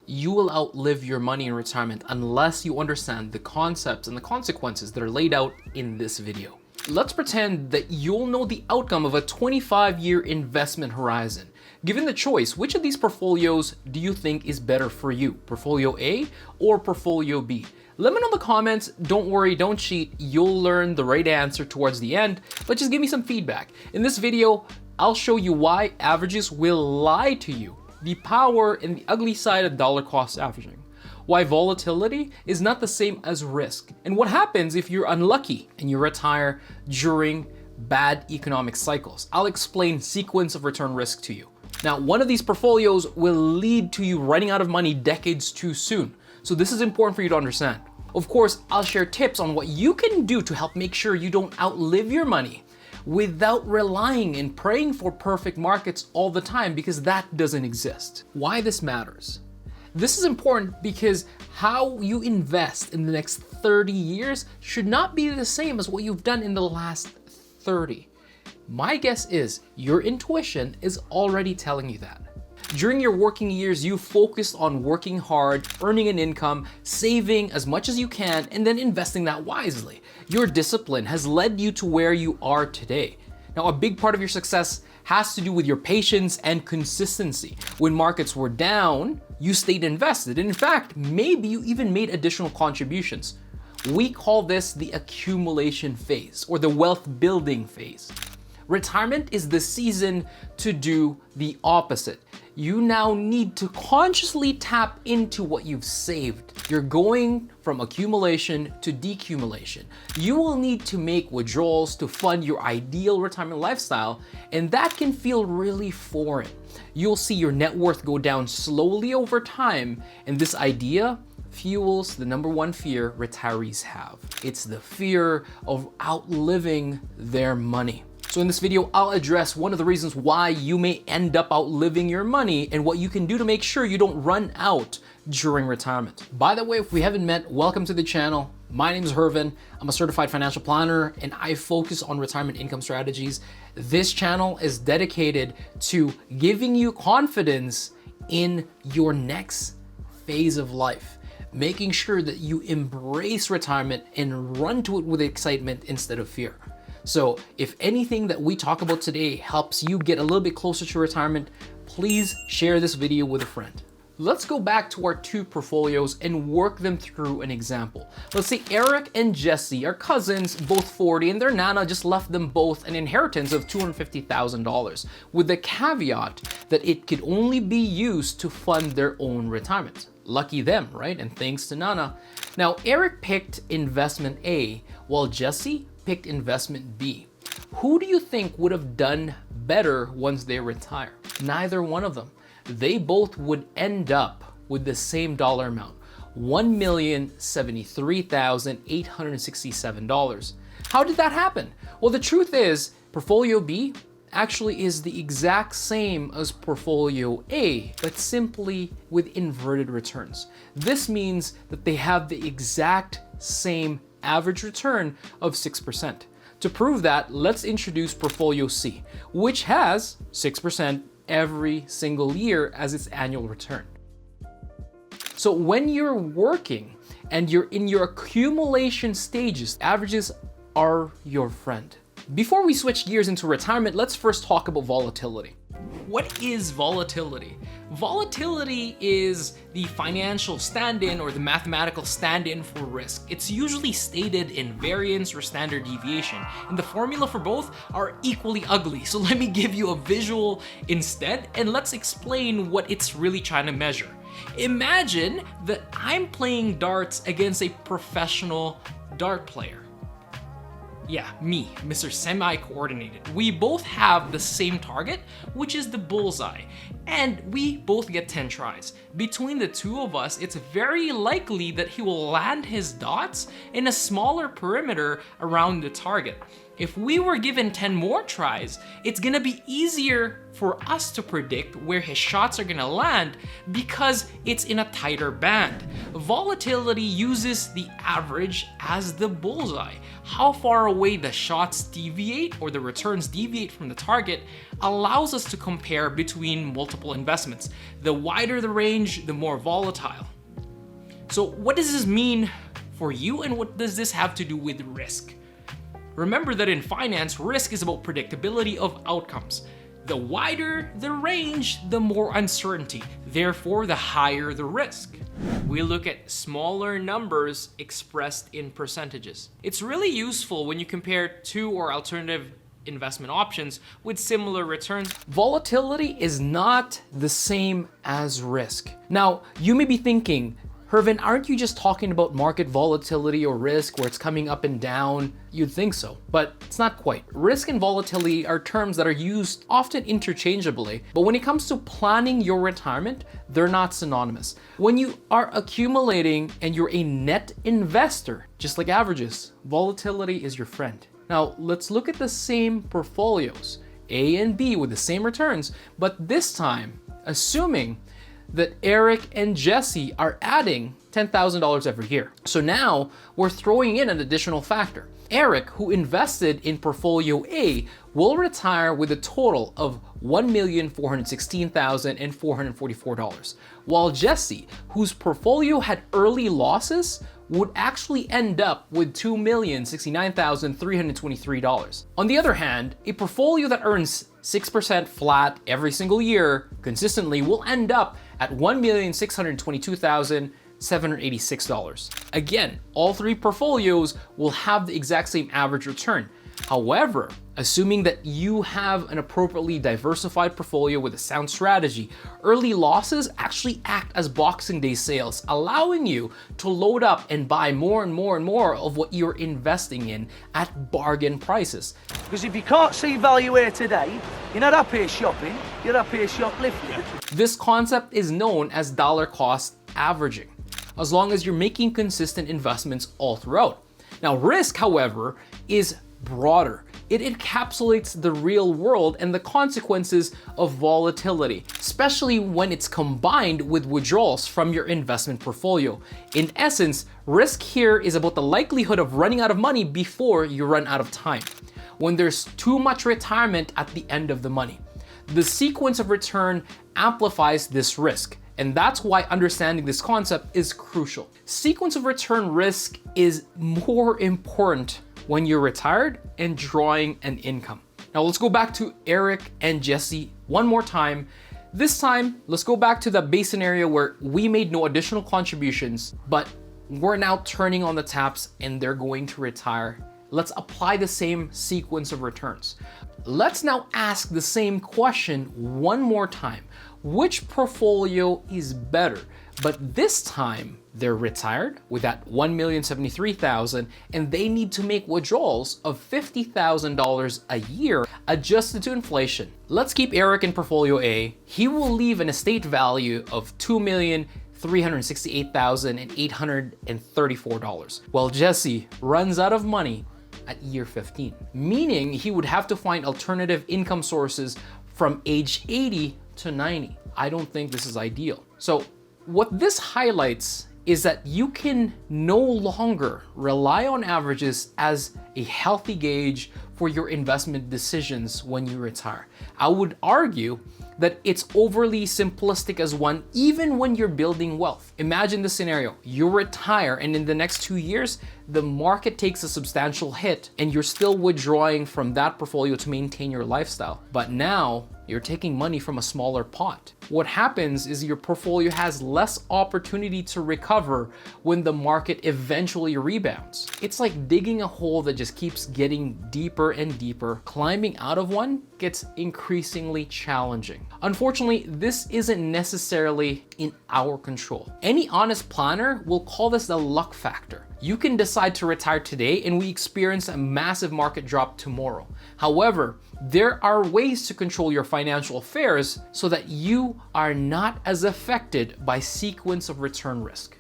you will outlive your money in retirement unless you understand the concepts and the consequences that are laid out in this video. Let's pretend that you'll know the outcome of a 25-year investment horizon. Given the choice, which of these portfolios do you think is better for you? Portfolio A or Portfolio B? Let me know in the comments. Don't worry, don't cheat. You'll learn the right answer towards the end, but just give me some feedback. In this video, I'll show you why averages will lie to you, the power and the ugly side of dollar cost averaging, why volatility is not the same as risk, and what happens if you're unlucky and you retire during bad economic cycles. I'll explain sequence of return risk to you. Now, one of these portfolios will lead to you running out of money decades too soon. So this is important for you to understand. Of course, I'll share tips on what you can do to help make sure you don't outlive your money without relying and praying for perfect markets all the time, because that doesn't exist. Why this matters? This is important because how you invest in the next 30 years should not be the same as what you've done in the last 30. My guess is your intuition is already telling you that. During your working years, you focused on working hard, earning an income, saving as much as you can, and then investing that wisely. Your discipline has led you to where you are today. Now, a big part of your success has to do with your patience and consistency. When markets were down, you stayed invested. And in fact, maybe you even made additional contributions. We call this the accumulation phase or the wealth building phase. Retirement is the season to do the opposite. You now need to consciously tap into what you've saved. You're going from accumulation to decumulation. You will need to make withdrawals to fund your ideal retirement lifestyle, and that can feel really foreign. You'll see your net worth go down slowly over time, and this idea fuels the number one fear retirees have. It's the fear of outliving their money. So in this video, I'll address one of the reasons why you may end up outliving your money and what you can do to make sure you don't run out during retirement. By the way, if we haven't met, welcome to the channel. My name is Hervin. I'm a certified financial planner and I focus on retirement income strategies. This channel is dedicated to giving you confidence in your next phase of life, making sure that you embrace retirement and run to it with excitement instead of fear. So if anything that we talk about today helps you get a little bit closer to retirement, please share this video with a friend. Let's go back to our two portfolios and work them through an example. Let's say Eric and Jesse are cousins, both 40, and their nana just left them both an inheritance of $250,000, with the caveat that it could only be used to fund their own retirement. Lucky them, right? And thanks to Nana. Now, Eric picked investment A, while Jesse picked investment B. Who do you think would have done better once they retire? Neither one of them. They both would end up with the same dollar amount, $1,073,867. How did that happen? Well, the truth is, Portfolio B actually is the exact same as Portfolio A, but simply with inverted returns. This means that they have the exact same average return of 6%. To prove that, let's introduce Portfolio C, which has 6% every single year as its annual return. So when you're working and you're in your accumulation stages, averages are your friend. Before we switch gears into retirement, let's first talk about volatility. What is volatility? Volatility is the financial stand-in or the mathematical stand-in for risk. It's usually stated in variance or standard deviation, and the formula for both are equally ugly. So let me give you a visual instead, and let's explain what it's really trying to measure. Imagine that I'm playing darts against a professional dart player. Yeah, me, Mr. Semi-Coordinated. We both have the same target, which is the bullseye, and we both get 10 tries. Between the two of us, it's very likely that he will land his dots in a smaller perimeter around the target. If we were given 10 more tries, it's gonna be easier for us to predict where his shots are gonna land because it's in a tighter band. Volatility uses the average as the bullseye. How far away the shots deviate or the returns deviate from the target allows us to compare between multiple investments. The wider the range, the more volatile. So what does this mean for you, and what does this have to do with risk? Remember that in finance, risk is about predictability of outcomes. The wider the range, the more uncertainty, therefore the higher the risk. We look at smaller numbers expressed in percentages. It's really useful when you compare two or alternative investment options with similar returns. Volatility is not the same as risk. Now, you may be thinking, Hervin, aren't you just talking about market volatility or risk where it's coming up and down? You'd think so, but it's not quite. Risk and volatility are terms that are used often interchangeably, but when it comes to planning your retirement, they're not synonymous. When you are accumulating and you're a net investor, just like averages, volatility is your friend. Now, let's look at the same portfolios, A and B with the same returns, but this time, assuming that Eric and Jesse are adding $10,000 every year. So now we're throwing in an additional factor. Eric, who invested in portfolio A, will retire with a total of $1,416,444, while Jesse, whose portfolio had early losses, would actually end up with $2,069,323. On the other hand, a portfolio that earns 6% flat every single year consistently will end up at $1,622,786. Again, all three portfolios will have the exact same average return. However, assuming that you have an appropriately diversified portfolio with a sound strategy, early losses actually act as Boxing Day sales, allowing you to load up and buy more and more and more of what you're investing in at bargain prices. Because if you can't see value here today, you're not up here shopping, you're up here shoplifting. This concept is known as dollar cost averaging, as long as you're making consistent investments all throughout. Now, risk, however, is broader. It encapsulates the real world and the consequences of volatility, especially when it's combined with withdrawals from your investment portfolio. In essence, risk here is about the likelihood of running out of money before you run out of time, when there's too much retirement at the end of the money. The sequence of return amplifies this risk, and that's why understanding this concept is crucial. Sequence of return risk is more important when you're retired and drawing an income. Now let's go back to Eric and Jesse one more time. This time, let's go back to the base scenario where we made no additional contributions, but we're now turning on the taps and they're going to retire. Let's apply the same sequence of returns. Let's now ask the same question one more time. Which portfolio is better? But this time they're retired with that $1,073,000 and they need to make withdrawals of $50,000 a year adjusted to inflation. Let's keep Eric in portfolio A. He will leave an estate value of $2,368,834, while Jesse runs out of money at year 15, meaning he would have to find alternative income sources from age 80 to 90. I don't think this is ideal. So what this highlights is that you can no longer rely on averages as a healthy gauge for your investment decisions when you retire. I would argue that it's overly simplistic as one, even when you're building wealth. Imagine the scenario, you retire and in the next 2 years, the market takes a substantial hit and you're still withdrawing from that portfolio to maintain your lifestyle. But now you're taking money from a smaller pot. What happens is your portfolio has less opportunity to recover when the market eventually rebounds. It's like digging a hole that just keeps getting deeper and deeper. Climbing out of one gets increasingly challenging. Unfortunately, this isn't necessarily in our control. Any honest planner will call this the luck factor. You can decide to retire today and we experience a massive market drop tomorrow. However, there are ways to control your financial affairs so that you are not as affected by sequence of return risk.